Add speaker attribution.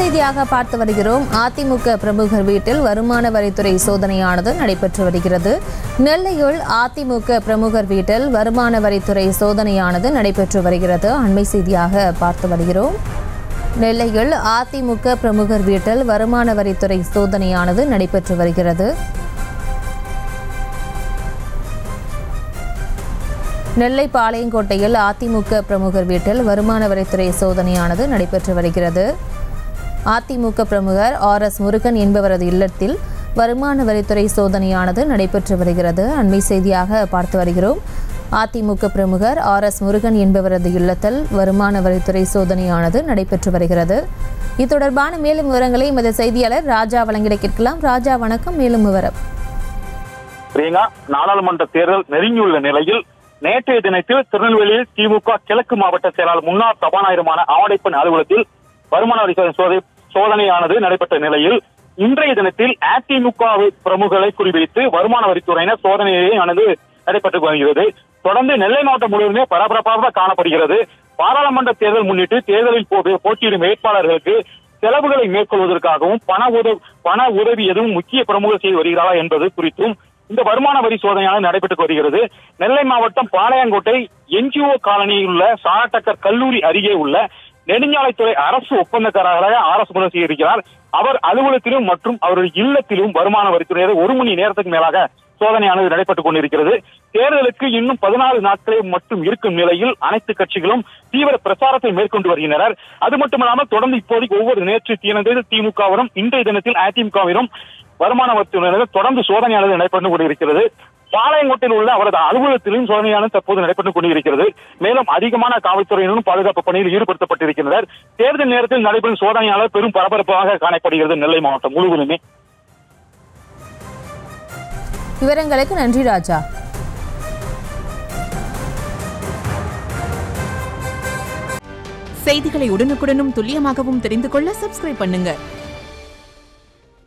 Speaker 1: செய்தியாக பார்த்து வருகிறோம். அதிமுக பிரமுகர் வீட்டில் வருமான வரித்துறை சோதனையானது நடைபெற்று வருகிறது. நெல்லையில் அதிமுக பிரமுகர் வீட்டில் வருமான வரித்துறை சோதனையானது நடைபெற்று வருகிறது. அண்மை செய்தியாக பார்த்து வருகிறோம். நெல்லையில் அதிமுக பிரமுகர் வீட்டில் வருமான வரித்துறை சோதனையானது நடைபெற்று வருகிறது. நெல்லை பாளையங்கோட்டையில் அதிமுக பிரமுகர் வீட்டில் வருமான வரித்துறை சோதனையானது நடைபெற்று வருகிறது. அதிமுக பிரமுகர் RS முருகன் என்பவரது இல்லத்தில் வருமான வரித்துறை சோதனையானது நடைபெற்று வருகிறது. அண்மை செய்தியாக பார்த்து வருகிறோம். அதிமுக பிரமுகர் RS முருகன் என்பவரது இல்லத்தில் வருமான வரித்துறை சோதனையானது நடைபெற்று வருகிறது. இது தொடர்பான மேலும் விவரங்களை எமது செய்தியாளர் ராஜா வழங்கிட கேட்கலாம். ராஜா வணக்கம். மேலும் விவரம்.
Speaker 2: நாடாளுமன்ற தேர்தல் நெருங்கியுள்ள நிலையில் நேற்றைய தினத்தில் திருநெல்வேலியில் திமுக கிழக்கு மாவட்ட செயலாளர் முன்னாள் சபாநாயகருமான ஆவடைப்பன் அலுவலகத்தில் வருமான வரி சோதனையானது நடைபெற்ற நிலையில் இன்றைய தினத்தில் அதிமுக பிரமுகர்களை குறிவைத்து வருமான வரித்துறையினர் சோதனையானது நடைபெற்று வருகிறது. தொடர்ந்து நெல்லை மாவட்டம் முழுவதுமே பரபரப்பாக காணப்படுகிறது. பாராளுமன்ற தேர்தல் முன்னிட்டு தேர்தலில் போட்டியிடும் வேட்பாளர்களுக்கு செலவுகளை மேற்கொள்வதற்காகவும் பண உதவி எதுவும் முக்கிய பிரமுகர் செய்து வருகிறாரா என்பது குறித்தும் இந்த வருமான வரி சோதனையானது நடைபெற்று வருகிறது. நெல்லை மாவட்டம் பாளையங்கோட்டை NGO காலனியில் உள்ள சாரட்டக்கர் கல்லூரி அருகே உள்ள நெடுஞ்சாலைத்துறை அரசு ஒப்பந்தக்காரராக RS முருகன் செய்திருக்கிறார். அவர் அலுவலகத்திலும் மற்றும் அவருடைய இல்லத்திலும் வருமான வரித்துறையினர் 1 மணி நேரத்துக்கு மேலாக சோதனையானது நடைபெற்றுக் கொண்டிருக்கிறது. தேர்தலுக்கு இன்னும் 14 நாட்களே மட்டும் இருக்கும் நிலையில் அனைத்து கட்சிகளும் தீவிர பிரச்சாரத்தை மேற்கொண்டு வருகின்றனர். அது மட்டுமல்லாமல் தொடர்ந்து இப்போதைக்கு ஒவ்வொரு நேற்று திமுகவிலும் இன்றைய தினத்தில் அதிமுகவிலும் வருமான வரித்துறையினர் தொடர்ந்து சோதனையானது நடைபெற்றுக் கொண்டிருக்கிறது. பாளையங்கோட்டையில் உள்ள அவரது அலுவலகத்திலும் சோதனையானது தற்போது நடைபெற்றுக் கொண்டிருக்கிறது. மேலும் அதிகமான காவல்துறையினரும் பாதுகாப்பு பணியில் ஈடுபடுத்தப்பட்டிருக்கின்றனர். தேர்தல் நேரத்தில் நடைபெறும் சோதனையாளர் பெரும் பரபரப்பாக காணப்படுகிறது நெல்லை மாவட்டம் முழுவதுமே.
Speaker 1: விவரங்களுக்கு நன்றி ராஜா.
Speaker 3: செய்திகளை உடனுக்குடனும் துல்லியமாகவும் தெரிந்து கொள்ள சப்ஸ்கிரைப் பண்ணுங்க.